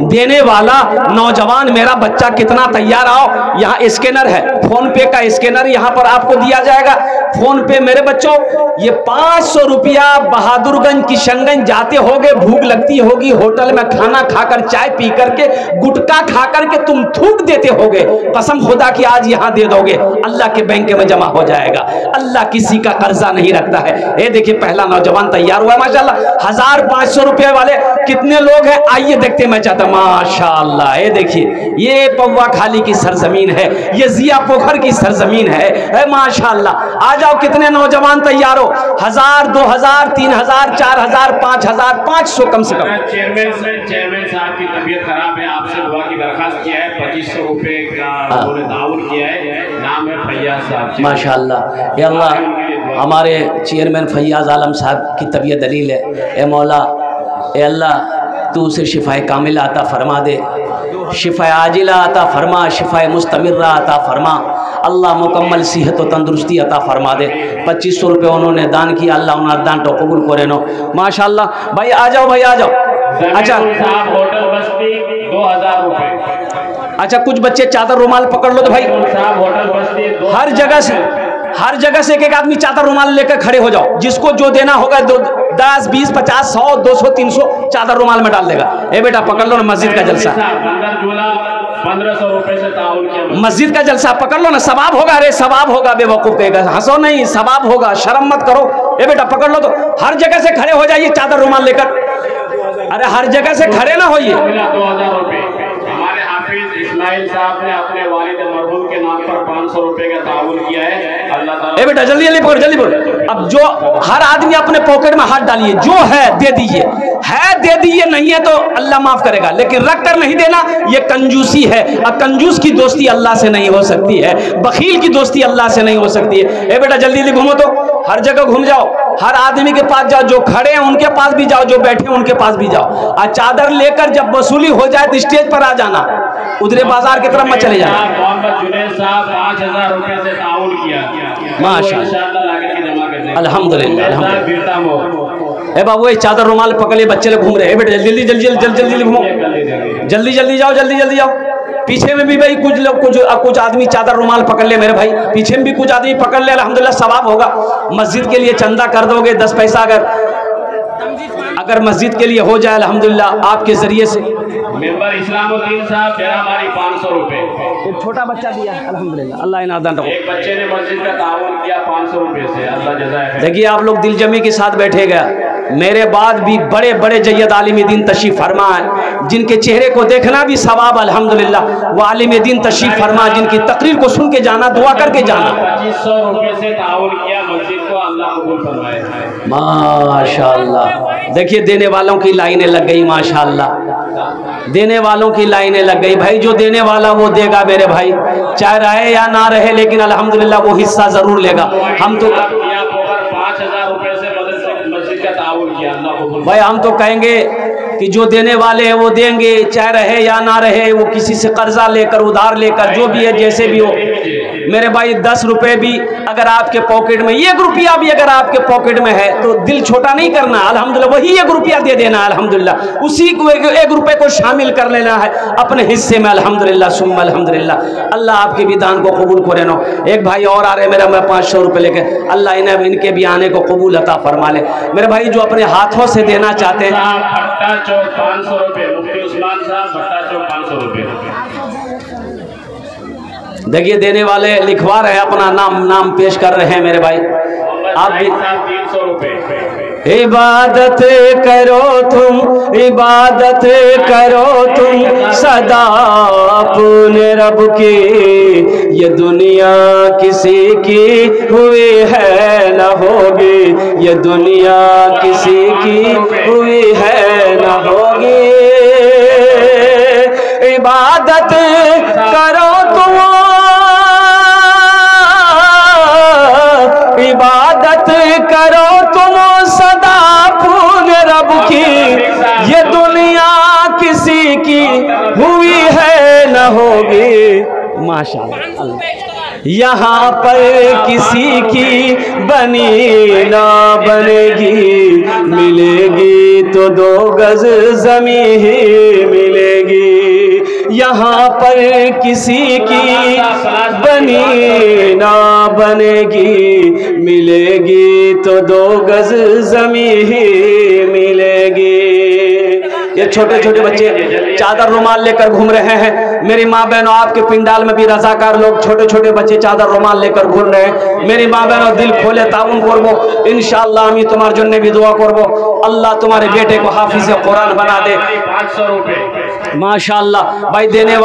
देने वाला नौजवान मेरा बच्चा कितना तैयार आओ। यहाँ स्कैनर है, फोन पे का स्कैनर यहाँ पर आपको दिया जाएगा। फोन पे मेरे बच्चों ये 500 रुपया बहादुरगंज किशनगंज जाते होगे, भूख लगती होगी, होटल में खाना खाकर चाय पी करके गुटखा खा करके तुम थूक देते होगे, कसम खुदा की आज यहाँ दे दोगे, अल्लाह के बैंक में जमा हो जाएगा। अल्लाह किसी का कर्जा नहीं रखता है। ये देखिए पहला नौजवान तैयार हुआ माशाल्लाह। 1500 रुपए वाले कितने लोग हैं आइए देखते, मैं चाहता माशाल्लाह। ये देखिए ये पौवा खाली की सरजमीन है, ये जिया पोखर की सरजमीन है माशाल्लाह। आ जाओ कितने नौजवान तैयार हो, 1000, 2000, 3000, 4000, 5000, 500 कम से कम। चेयरमैन साहब की तबीयत खराब है, आपसे दुआ की दरखास्त किया है, 2500 रुपए का उन्होंने ताउन किया है, नाम है फैयाज साहब माशाल्लाह। या अल्लाह हमारे चेयरमैन फैयाज आलम साहब की तबीयत दलील है, ए मौला ए अल्लाह तू उसे शिफाए कामिला अता फरमा दे, शिफाए आजिला अता फरमा, शिफाए मुस्तमिर्रा अता फरमा, अल्लाह मुकम्मल सेहत व तंदुरुस्ती अता फरमा दे। 2500 रुपये उन्होंने दान किया, अल्लाह उन्हें दान तो कबूल करे नो माशाल्लाह। भाई आ जाओ, भाई आ जाओ। अच्छा होटल बस्ती 2000 रुपये। अच्छा कुछ बच्चे चादर रुमाल पकड़ लो तो भाई होटल बस्ती हर जगह से एक एक आदमी चादर रुमाल लेकर खड़े हो जाओ, जिसको जो देना होगा 10, 20, 50, 100, 200, 300 चादर रुमाल में डाल देगा। ए बेटा पकड़ लो ना, मस्जिद का जलसा, 1500 रुपए से ताउन किया, मस्जिद का जलसा पकड़ लो ना, सवाब होगा। अरे सवाब होगा, बेवकूफ कहेगा, हंसो नहीं, सवाब होगा, शर्म मत करो। ए बेटा पकड़ लो तो हर जगह से खड़े हो जाइए चादर रुमाल लेकर। अरे हर जगह से खड़े ना होइए। 2000 रुपए हमारे हाफिज इस्माइल साहब ने अपने वालिद मरहूम के नाम पर 500 रुपए का ताउन किया है। अल्लाह ताला ए बेटा जल्दी जल्दी पकड़, जल्दी पकड़। अब जो हर आदमी अपने पॉकेट में हाथ डालिए, जो है दे दीजिए, है दे दीजिए, नहीं है तो अल्लाह माफ करेगा, लेकिन रख कर नहीं देना ये कंजूसी है। अब कंजूस की दोस्ती अल्लाह से नहीं हो सकती है, बखील की दोस्ती अल्लाह से नहीं हो सकती है। ए बेटा जल्दी जल्दी घूमो तो, हर जगह घूम जाओ, हर आदमी के पास जाओ, जो खड़े हैं उनके पास भी जाओ, जो बैठे हैं उनके पास भी जाओ। और चादर लेकर जब वसूली हो जाए तो स्टेज पर आ जाना, उधरे बाजार की तरफ मत चले जाना। मोहम्मद जुनैद साहब 5000 रुपए से ताउन किया माशाअल्लाह, अल्हम्दुलिल्लाह अल्हम्दुलिल्लाह। ए बाबू ये चादर रुमाल पकड़े बच्चे लोग घूम रहे हैं। बेटा जल्दी जल्दी जल्दी जल्दी घूमो, जल्दी जल्दी जाओ, जल्दी जल्दी जाओ। पीछे में भी भाई कुछ लोग कुछ आदमी चादर रुमाल पकड़ ले मेरे भाई, पीछे में भी कुछ आदमी पकड़ ले, अल्हम्दुलिल्लाह सवाब होगा। मस्जिद के लिए चंदा कर दोगे 10 पैसा, अगर मस्जिद के लिए हो जाए अल्हम्दुलिल्लाह आपके जरिए से। मेंबर इस्लामुद्दीन साहब हमारी 500 रुपए, एक छोटा बच्चा दिया अल्हम्दुलिल्लाह, अल्लाह इनादान रखो। एक बच्चे ने मस्जिद का ताउन किया 500 रुपए से, अल्लाह जज़ाए। देखिए आप लोग दिलजमी के साथ बैठे गए, मेरे बाद भी बड़े बड़े जय्यद आलिम दीन तशरीफ फरमा है, जिनके चेहरे को देखना भी सवाब अल्हम्दुलिल्लाह, वो आलिम दीन तशरीफ फरमा, जिनकी तकरीर को सुन के जाना, दुआ करके जाना। 2500 रुपए से ताउन किया मस्जिद को, अल्लाह कबूल फरमाए माशाअल्लाह। देखिए देने वालों की लाइनें लग गई माशाअल्लाह, देने वालों की लाइनें लग गई। भाई जो देने वाला वो देगा मेरे भाई, चाहे रहे या ना रहे, लेकिन अल्हम्दुलिल्लाह वो हिस्सा जरूर लेगा। हम तो 5000 रुपए से मस्जिद का ताउन किया, अल्लाह कबूल। भाई हम तो कहेंगे कि जो देने वाले हैं वो देंगे, चाहे रहे या ना रहे, वो किसी से कर्जा लेकर उधार लेकर जो भी है जैसे भी हो मेरे भाई। 10 रुपए भी अगर आपके पॉकेट में, 1 रुपया भी अगर आपके पॉकेट में है तो दिल छोटा नहीं करना, अल्हम्दुलिल्लाह वही 1 रुपया दे देना अल्हम्दुलिल्लाह, उसी को 1 रुपये को शामिल कर लेना है अपने हिस्से में अल्हम्दुलिल्लाह सुम्मा अल्हम्दुलिल्लाह। अल्लाह आपके भी दान को कबूल करे नो। एक भाई और आ रहे मेरा, मैं 500 रुपये लेके, अल्लाह इन्हें इनके भी आने को कबूल अता फरमा ले। मेरे भाई जो अपने हाथों से देना चाहते हैं, भट्टा चौक 500 रुपये, मुफ्ती उस्मान साहब भट्टा चौक 500 रुपये। देखिए देने वाले लिखवा रहे हैं, अपना नाम पेश कर रहे हैं मेरे भाई। आप भी 300 रुपये, इबादत करो तुम सदा अपने रब की। ये दुनिया किसी की हुई है न होगी, ये दुनिया किसी की हुई है न होगी। इबादत करो तुम, इबादत करो तुम सदा अपने रब की। ये दुनिया किसी की हुई है न होगी। माशाअल्लाह। यहाँ पर किसी की बनी ना बनेगी, मिलेगी तो 2 गज ज़मीं ही मिलेगी। यहाँ पर किसी की बनी ना बनेगी, मिलेगी तो 2 गज ज़मीं ही मिलेगी। ये छोटे छोटे बच्चे चादर रुमाल लेकर घूम रहे हैं। मेरी माँ बहनों, आपके पिंडाल में भी रजाकार लोग छोटे छोटे बच्चे चादर रुमाल लेकर घूम रहे हैं। मेरी माँ बहनों, दिल खोले ताउन करबो, इंशाअल्लाह আমি তোমার জন্য भी दुआ করব। अल्लाह तुम्हारे बेटे को हाफिज कुरान बना दे। 500 रुपए माशाअल्लाह। भाई देने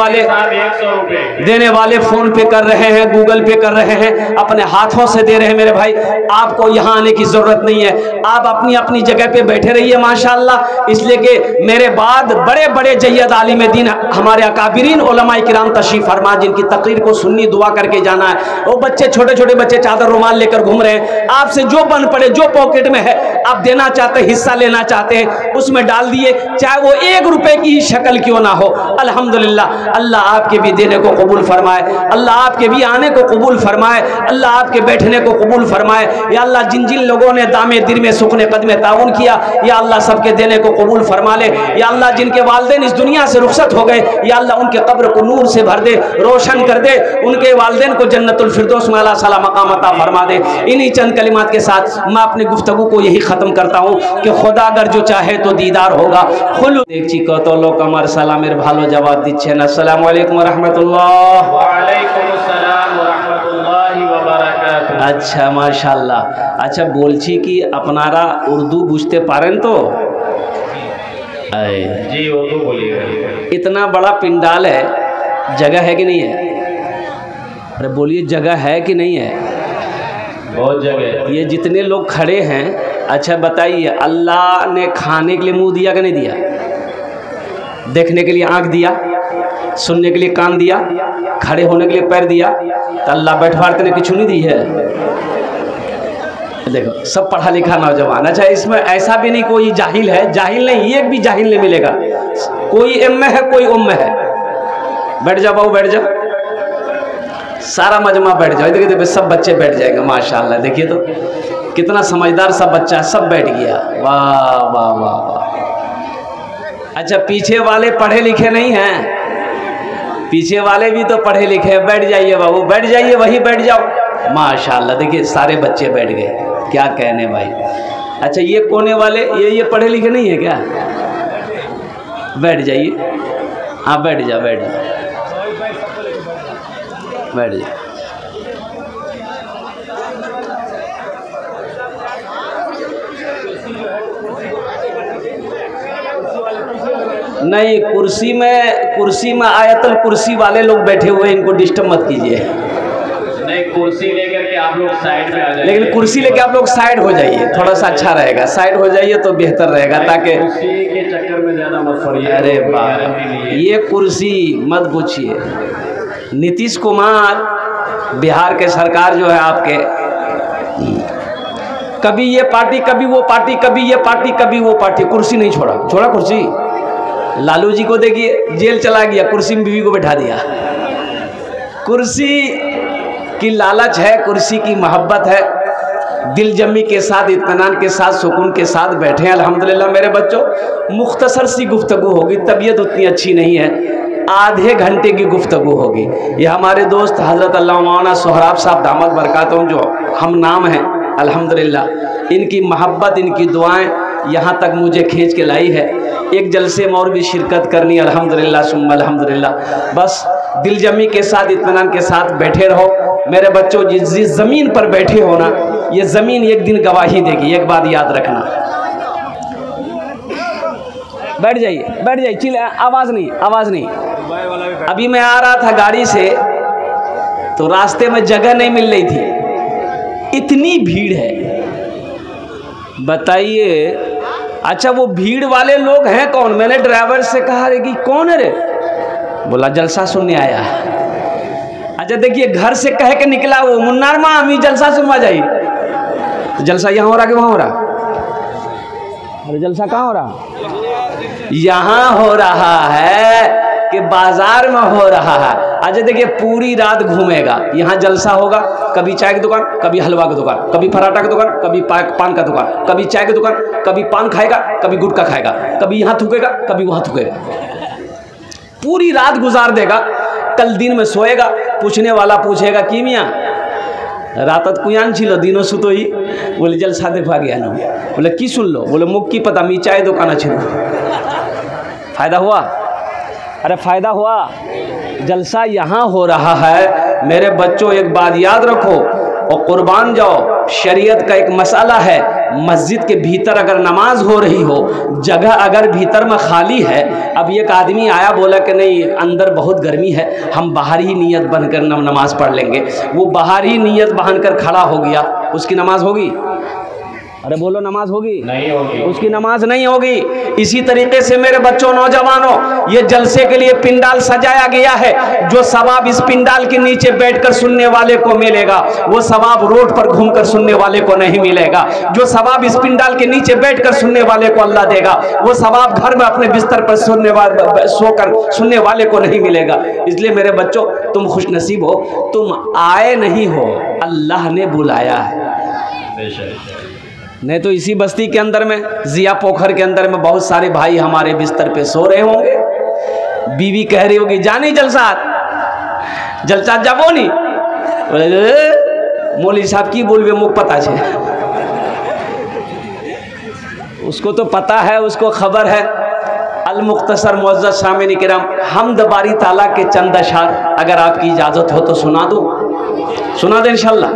वाले फोन पे कर रहे हैं, गूगल पे कर रहे हैं, अपने हाथों से दे रहे हैं। मेरे भाई, आपको यहाँ आने की जरूरत नहीं है, आप अपनी अपनी जगह पे बैठे रहिए माशाअल्लाह। इसलिए कि मेरे बाद बड़े बड़े जय्यद आलिम दीन हमारे अकाबिरीन उलमाए किराम तशरीफ फरमा, जिनकी तकरीर को सुन्नी दुआ करके जाना है। वो बच्चे छोटे छोटे बच्चे चादर रुमाल लेकर घूम रहे हैं। आपसे जो बन पड़े, जो पॉकेट में है, आप देना चाहते हैं, हिस्सा लेना चाहते हैं, उसमें डाल दिए, चाहे वो 1 रुपए की शक्ल क्यों ना हो। अल्हम्दुलिल्लाह, अल्लाह आपके भी देने को कबूल फरमाए, अल्लाह आपके भी आने को कबूल फरमाए, अल्लाह आपके बैठने को कबूल फरमाए। या अल्लाह जिन जिन लोगों ने दामे दिल में सुखने कदमे ताउन किया, या अल्लाह सबके देने को कबूल फरमा ले। या अल्लाह जिनके वालिदैन इस दुनिया से रुखसत हो गए, या अल्लाह उनके कब्र को नूर से भर दे, रोशन कर दे, उनके वालिदैन को जन्नतुल फिरदौस में आला साला मकाम अता फरमा दे। इन्हीं चंद कलिमात के साथ मैं अपनी गुफ्तगू को यही ख़त्म करता हूँ कि खुदा अगर जो चाहे तो दीदार होगा। खुलू देखছি কত লোক আমার সালামের ভালো জবাব দিচ্ছেন। আসসালামু আলাইকুম ওয়া রাহমাতুল্লাহ। ওয়া আলাইকুম আসসালাম ওয়া রাহমাতুল্লাহি ওয়া বারাকাতুহু। अच्छा माशाल्लाह। अच्छा বলছি কি আপনারা উর্দু বুঝতে পারেন তো? जी उर्दू बोलिएगा। इतना बड़ा पिंडाल है, जगह है कि नहीं है? अरे बोलिए, जगह है कि नहीं है? बहुत जगह। ये जितने लोग खड़े हैं, अच्छा बताइए, अल्लाह ने खाने के लिए मुंह दिया कि नहीं दिया? देखने के लिए आँख दिया, सुनने के लिए कान दिया, खड़े होने के लिए पैर दिया, तो अल्लाह बैठवाते ने किचू नहीं दी है? देखो, सब पढ़ा लिखा नौजवान। अच्छा, इसमें ऐसा भी नहीं कोई जाहिल है, जाहिल नहीं, एक भी जाहिल नहीं मिलेगा। कोई एम में है, कोई उम में है। बैठ जाओ बाबू, बैठ जाओ, सारा मजमा बैठ जाओ। देखिए सब बच्चे बैठ जाएंगे माशाल्लाह। देखिए तो कितना समझदार सब बच्चा है, सब बैठ गया। वाह वाह वाह वाह। अच्छा, पीछे वाले पढ़े लिखे नहीं हैं? पीछे वाले भी तो पढ़े लिखे हैं। बैठ जाइए बाबू, बैठ जाइए, वही बैठ जाओ माशाल्लाह। देखिए सारे बच्चे बैठ गए, क्या कहने भाई। अच्छा, ये कोने वाले ये पढ़े लिखे नहीं है क्या? बैठ जाइए, हाँ बैठ जाओ, बैठ जाओ, बैठ जाओ। नहीं, कुर्सी में आयतल कुर्सी वाले लोग बैठे हुए, इनको डिस्टर्ब मत कीजिए। नहीं, कुर्सी लेकर के आप लोग साइड में आ जाइए। लेकिन कुर्सी लेके आप लोग साइड हो जाइए, थोड़ा सा अच्छा रहेगा। साइड हो जाइए तो बेहतर रहेगा, ताकि कुर्सी के चक्कर में ज़्यादा मत पड़िए। अरे वाह, ये कुर्सी मत पूछिए। नीतीश कुमार बिहार के सरकार जो है आपके, कभी ये पार्टी, कभी वो पार्टी, कभी ये पार्टी, कभी वो पार्टी, कुर्सी नहीं छोड़ा कुर्सी। लालू जी को देखिए, जेल चला गया, कुर्सी में बीवी को बैठा दिया। कुर्सी की लालच है, कुर्सी की मोहब्बत है। दिल जमी के साथ, इत्मीनान के साथ, सुकून के साथ बैठे हैं। अल्हम्दुलिल्लाह मेरे बच्चों, मुख्तसर सी गुफ्तगू होगी, तबीयत उतनी अच्छी नहीं है, आधे घंटे की गुफ्तगू होगी। ये हमारे दोस्त हज़रत अल्लामा मौलाना सोहराब साहब दामद बरकातुहुम, जो हम नाम हैं अल्हम्दुलिल्लाह, इनकी मोहब्बत, इनकी दुआएं यहाँ तक मुझे खींच के लाई है। एक जलसे में और भी शिरकत करनी, अल्हम्दुलिल्लाह सुम्मा अल्हम्दुलिल्लाह। बस दिल जमी के साथ, इत्मीनान के साथ बैठे रहो मेरे बच्चों। जिस ज़मीन पर बैठे हो ना, ये ज़मीन एक दिन गवाही देगी, एक बात याद रखना। बैठ जाइए चिल, आवाज़ नहीं। अभी मैं आ रहा था गाड़ी से तो रास्ते में जगह नहीं मिल रही थी, इतनी भीड़ है, बताइए। अच्छा वो भीड़ वाले लोग हैं कौन? मैंने ड्राइवर से कहा रे कि कौन है रे? बोला जलसा सुनने आया है। अच्छा देखिए, घर से कह के निकला वो, मुन्नार माँ हम जलसा सुनवा जाइए। तो जलसा यहाँ हो रहा कि वहाँ हो रहा? अरे जलसा कहाँ हो रहा? यहाँ हो रहा है कि बाजार में हो रहा है। अच्छा देखिए, पूरी रात घूमेगा, यहाँ जलसा होगा, कभी चाय की दुकान, कभी हलवा की दुकान, कभी पराठा की दुकान, कभी पान का दुकान, कभी चाय की दुकान, कभी पान खाएगा, कभी गुटखा खाएगा, कभी यहाँ थूकेगा, कभी वहाँ थूकेगा, पूरी रात गुजार देगा। कल दिन में सोएगा, पूछने वाला पूछेगा कि मियाँ रात कुयान छिलो दिनों सुतो ही? बोले जलसा देखा गया ना। बोले की सुन लो? बोले मुख की पता मी चाय दुकान छिलो। फायदा हुआ? अरे फायदा हुआ। जलसा यहाँ हो रहा है। मेरे बच्चों एक बात याद रखो और कुर्बान जाओ, शरीयत का एक मसाला है, मस्जिद के भीतर अगर नमाज हो रही हो, जगह अगर भीतर में खाली है, अब एक आदमी आया बोला कि नहीं अंदर बहुत गर्मी है, हम बाहर ही नियत बनकर नमाज पढ़ लेंगे, वो बाहर ही नियत बांधकर खड़ा हो गया, उसकी नमाज होगी? अरे बोलो नमाज होगी? नहीं होगी, उसकी नमाज नहीं होगी। इसी तरीके से मेरे बच्चों, नौजवानों, ये जलसे के लिए पिंडाल सजाया गया है। जो सवाब इस पिंडाल के नीचे बैठकर सुनने वाले को मिलेगा, वो सवाब रोड पर घूमकर सुनने वाले को नहीं मिलेगा। जो सवाब इस पिंडाल के नीचे बैठकर सुनने वाले को अल्लाह देगा, वो सवाब घर में अपने बिस्तर पर सोकर सुनने वाले को नहीं मिलेगा। इसलिए मेरे बच्चों, तुम खुशनसीब हो, तुम आए नहीं हो, अल्लाह ने बुलाया है। नहीं तो इसी बस्ती के अंदर में, जिया पोखर के अंदर में बहुत सारे भाई हमारे बिस्तर पे सो रहे होंगे, बीवी कह रही होगी जानी जलसा जाबो नहीं, मौलवी साहब की बोलबे मुख पता छे। उसको तो पता है, उसको खबर है। अल मुख्तसर मुअज़्ज़ज़ सामिन किराम, हम्द बारी ताला के चंद अशार अगर आपकी इजाज़त हो तो सुना दो इंशाअल्लाह।